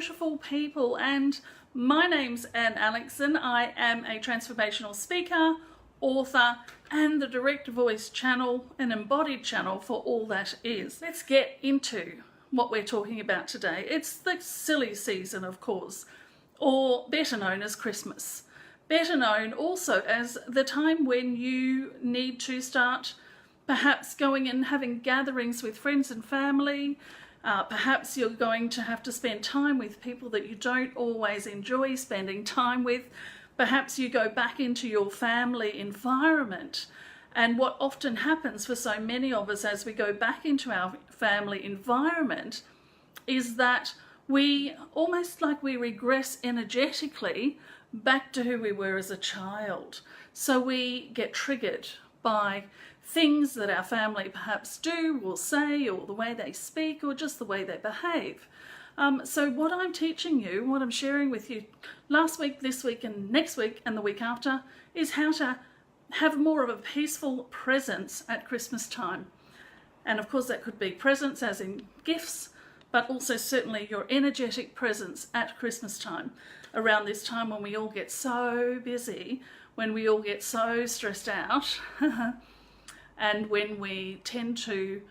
beautiful people, and my name's Anne Aleckson. I am a transformational speaker, author, and the direct voice channel, an embodied channel for all that is. Let's get into what we're talking about today. It's the silly season, of course, or better known as Christmas. Better known also as the time when you need to start perhaps going and having gatherings with friends and family. Perhaps you're going to have to spend time with people that you don't always enjoy spending time with. Perhaps you go back into your family environment. And what often happens for so many of us as we go back into our family environment is that we almost like we regress energetically back to who we were as a child. So we get triggered by things that our family perhaps do or say, or the way they speak, or just the way they behave. So what I'm teaching you, what I'm sharing with you last week, this week, and next week, and the week after, is how to have more of a peaceful presence at Christmas time. And of course that could be presence as in gifts, but also certainly your energetic presence at Christmas time, around this time when we all get so busy, when we all get so stressed out, and when we tend to,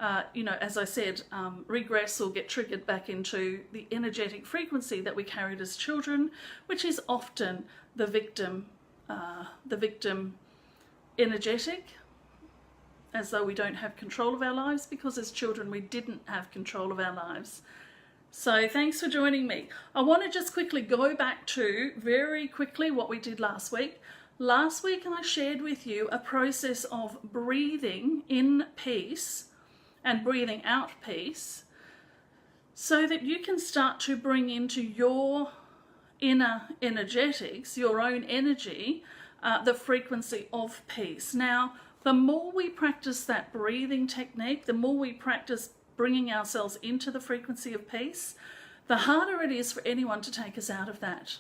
as I said, regress or get triggered back into the energetic frequency that we carried as children, which is often the victim energetic, as though we don't have control of our lives, because as children we didn't have control of our lives. So thanks for joining me. I want to just quickly go back to, very quickly, what we did last week. Last week I shared with you a process of breathing in peace and breathing out peace, so that you can start to bring into your inner energetics, your own energy, the frequency of peace. Now, the more we practice that breathing technique, the more we practice bringing ourselves into the frequency of peace, the harder it is for anyone to take us out of that.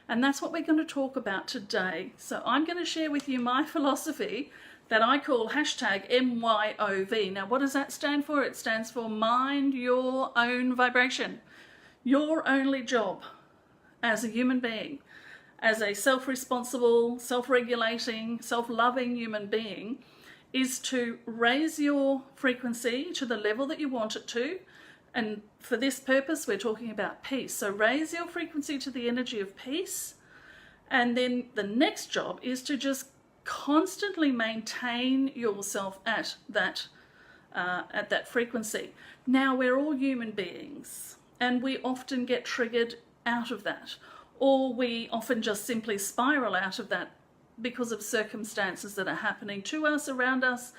And that's what we're going to talk about today. So I'm going to share with you my philosophy that I call #MYOV. Now, what does that stand for? It stands for mind your own vibration. Your only job as a human being, as a self-responsible, self-regulating, self-loving human being, is to raise your frequency to the level that you want it to. And for this purpose, we're talking about peace. So raise your frequency to the energy of peace. And then the next job is to just constantly maintain yourself at that frequency. Now, we're all human beings, and we often get triggered out of that, or we often just simply spiral out of that because of circumstances that are happening to us, around us.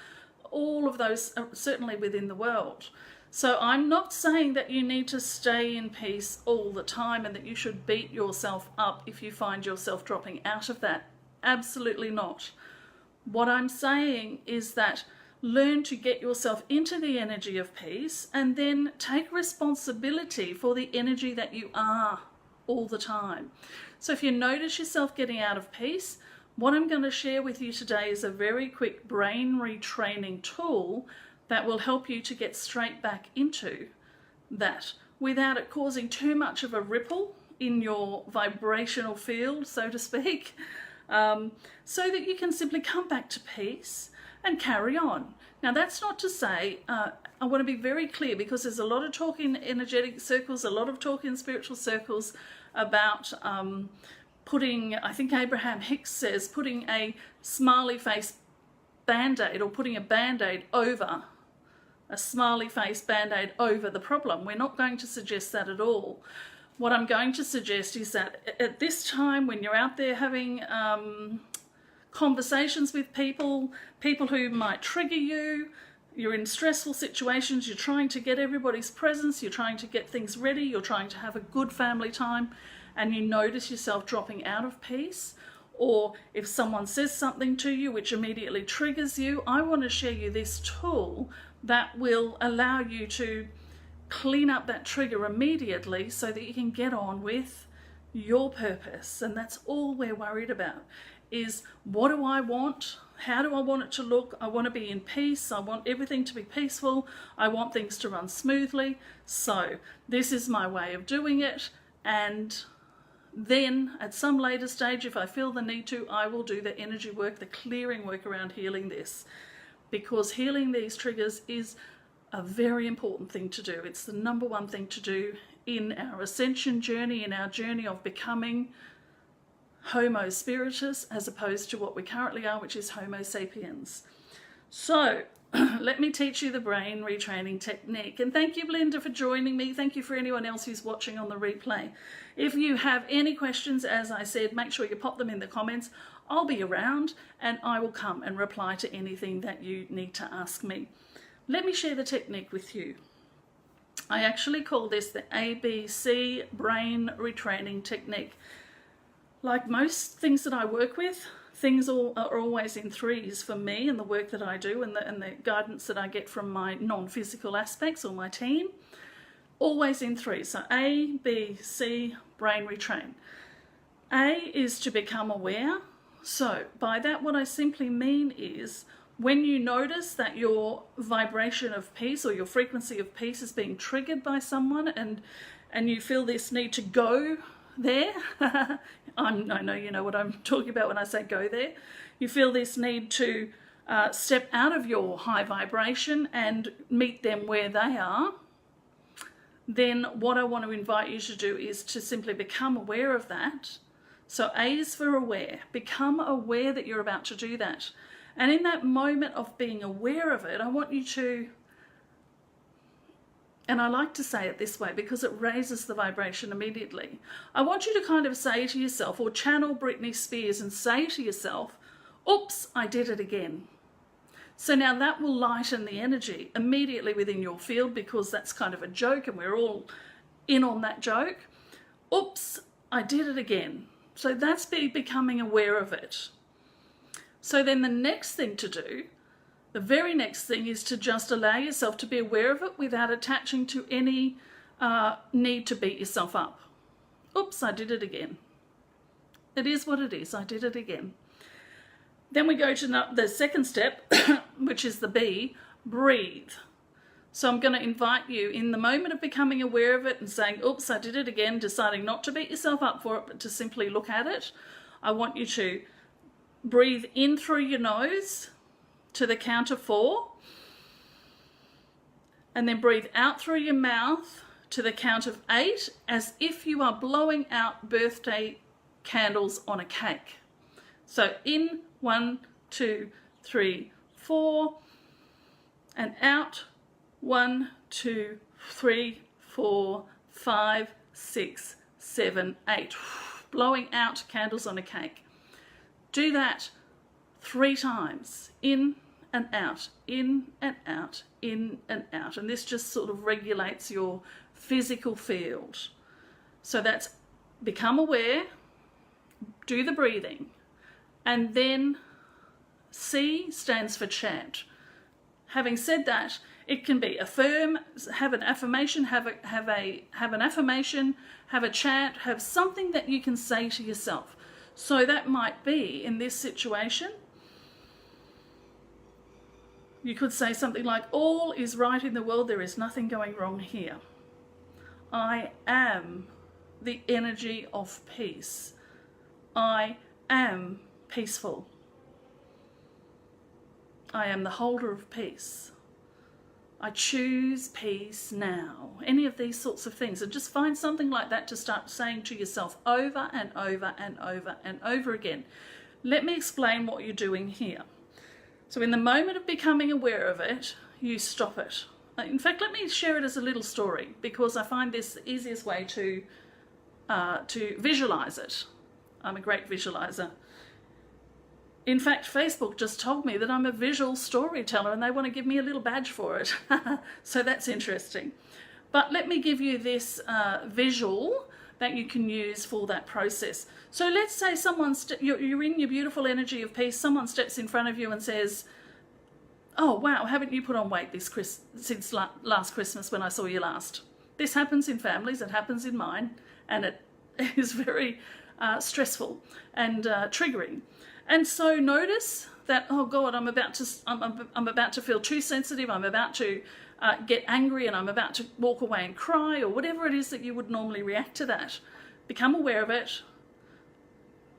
All of those are certainly within the world. So I'm not saying that you need to stay in peace all the time and that you should beat yourself up if you find yourself dropping out of that. Absolutely not. What I'm saying is that learn to get yourself into the energy of peace, and then take responsibility for the energy that you are all the time. So if you notice yourself getting out of peace, what I'm going to share with you today is a very quick brain retraining tool that will help you to get straight back into that without it causing too much of a ripple in your vibrational field, so to speak, so that you can simply come back to peace and carry on. Now, that's not to say, I want to be very clear, because there's a lot of talk in energetic circles, a lot of talk in spiritual circles about putting, I think Abraham Hicks says, putting a smiley face band-aid, or putting a band-aid over, a smiley face band-aid over the problem. We're not going to suggest that at all. What I'm going to suggest is that at this time, when you're out there having conversations with people who might trigger you, you're in stressful situations, you're trying to get everybody's presence, you're trying to get things ready, you're trying to have a good family time, and you notice yourself dropping out of peace, or if someone says something to you which immediately triggers you, I want to share you this tool that will allow you to clean up that trigger immediately so that you can get on with your purpose. And that's all we're worried about, is what do I want? How do I want it to look? I want to be in peace. I want everything to be peaceful. I want things to run smoothly. So this is my way of doing it. and then at some later stage, if I feel the need to, I will do the energy work, the clearing work around healing this, because healing these triggers is a very important thing to do. It's the number one thing to do in our ascension journey, in our journey of becoming Homo spiritus, as opposed to what we currently are, which is Homo sapiens. So let me teach you the brain retraining technique. And thank you, Belinda, for joining me. Thank you for anyone else who's watching on the replay. If you have any questions, as I said, make sure you pop them in the comments. I'll be around and I will come and reply to anything that you need to ask me. Let me share the technique with you. I actually call this the ABC brain retraining technique. Like most things that I work with, things are always in threes for me and the work that I do and the guidance that I get from my non-physical aspects or my team. Always in threes. So A, B, C, brain retrain. A is to become aware. So by that, what I simply mean is when you notice that your vibration of peace or your frequency of peace is being triggered by someone and you feel this need to go there, I know you know what I'm talking about when I say go there. You feel this need to step out of your high vibration and meet them where they are. Then what I want to invite you to do is to simply become aware of that. So A is for aware. Become aware that you're about to do that. And in that moment of being aware of it, I want you to, and I like to say it this way because it raises the vibration immediately. I want you to kind of say to yourself, or channel Britney Spears and say to yourself, oops, I did it again. So now that will lighten the energy immediately within your field, because that's kind of a joke and we're all in on that joke. Oops, I did it again. So that's becoming aware of it. So then the next thing to do, the very next thing, is to just allow yourself to be aware of it without attaching to any need to beat yourself up. Oops, I did it again. It is what it is. I did it again. Then we go to the second step, which is the B, breathe. So I'm going to invite you in the moment of becoming aware of it and saying, oops, I did it again, deciding not to beat yourself up for it, but to simply look at it. I want you to breathe in through your nose to the count of 4. And then breathe out through your mouth to the count of 8, as if you are blowing out birthday candles on a cake. So in 1, 2, 3, 4, and out 1, 2, 3, 4, 5, 6, 7, 8. Blowing out candles on a cake. Do that 3 times. In and out, in and out, in and out. And this just sort of regulates your physical field. So that's become aware, do the breathing. And then C stands for chant. Having said that, it can be affirm, have an affirmation, have an affirmation, have a chant, have something that you can say to yourself. So that might be, in this situation, you could say something like, all is right in the world, there is nothing going wrong here. I am the energy of peace. I am peaceful. I am the holder of peace. I choose peace now. Any of these sorts of things. And just find something like that to start saying to yourself over and over and over and over again. Let me explain what you're doing here. So in the moment of becoming aware of it, you stop it. In fact, let me share it as a little story, because I find this the easiest way to visualize it. I'm a great visualizer. In fact, Facebook just told me that I'm a visual storyteller and they want to give me a little badge for it. So that's interesting. But let me give you this visual that you can use for that process. So let's say you're in your beautiful energy of peace, someone steps in front of you and says, oh wow, haven't you put on weight since last Christmas when I saw you last? This happens in families, it happens in mine, and it is very stressful and triggering. And so notice that, oh God, I'm about to feel too sensitive. I'm about to get angry and I'm about to walk away and cry, or whatever it is that you would normally react to that. Become aware of it.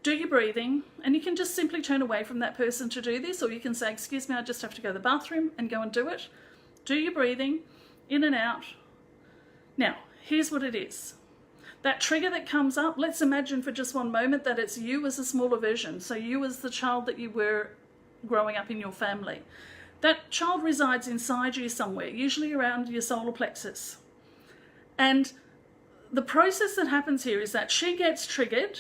Do your breathing, and you can just simply turn away from that person to do this, or you can say, excuse me, I just have to go to the bathroom, and go and do it. Do your breathing, in and out. Now, here's what it is. That trigger that comes up, let's imagine for just one moment that it's you as a smaller version, so you as the child that you were growing up in your family. That child resides inside you somewhere, usually around your solar plexus. And the process that happens here is that she gets triggered,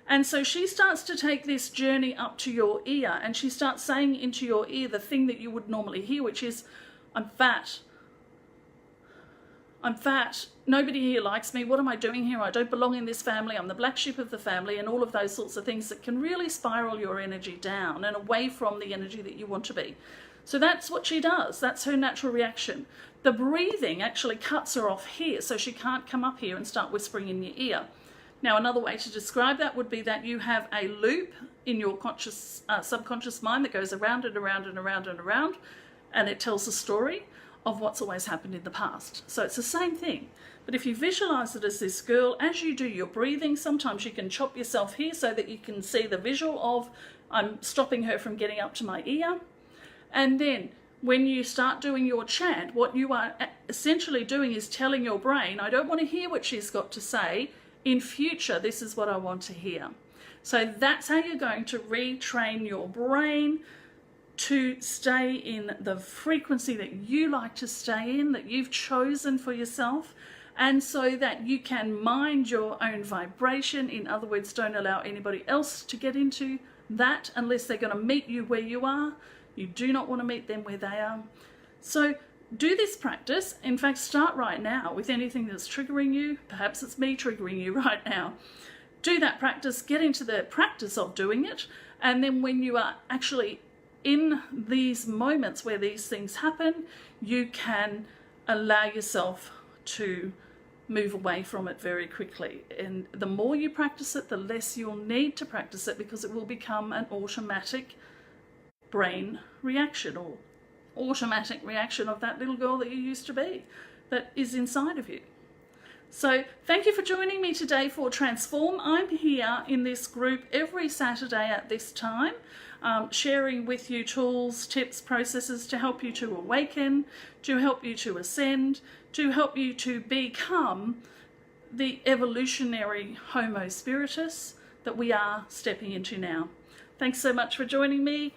and so she starts to take this journey up to your ear, and she starts saying into your ear the thing that you would normally hear, which is, I'm fat. I'm fat. Nobody here likes me. What am I doing here? I don't belong in this family. I'm the black sheep of the family, and all of those sorts of things that can really spiral your energy down and away from the energy that you want to be. So that's what she does. That's her natural reaction. The breathing actually cuts her off here, so she can't come up here and start whispering in your ear. Now, another way to describe that would be that you have a loop in your subconscious mind that goes around and around and around and around, and it tells a story of what's always happened in the past. So it's the same thing. But if you visualize it as this girl, as you do your breathing, sometimes you can chop yourself here so that you can see the visual of, I'm stopping her from getting up to my ear. And then when you start doing your chant, what you are essentially doing is telling your brain, I don't want to hear what she's got to say. In future, this is what I want to hear. So that's how you're going to retrain your brain to stay in the frequency that you like to stay in, that you've chosen for yourself, and so that you can mind your own vibration. In other words, don't allow anybody else to get into that unless they're going to meet you where you are. You do not want to meet them where they are. So do this practice. In fact, start right now with anything that's triggering you. Perhaps it's me triggering you right now. Do that practice, get into the practice of doing it, and then when you are actually in these moments where these things happen, you can allow yourself to move away from it very quickly. And the more you practice it, the less you'll need to practice it, because it will become an automatic brain reaction, or automatic reaction of that little girl that you used to be, that is inside of you. So thank you for joining me today for Transform. I'm here in this group every Saturday at this time, sharing with you tools, tips, processes to help you to awaken, to help you to ascend, to help you to become the evolutionary Homo spiritus that we are stepping into now. Thanks so much for joining me.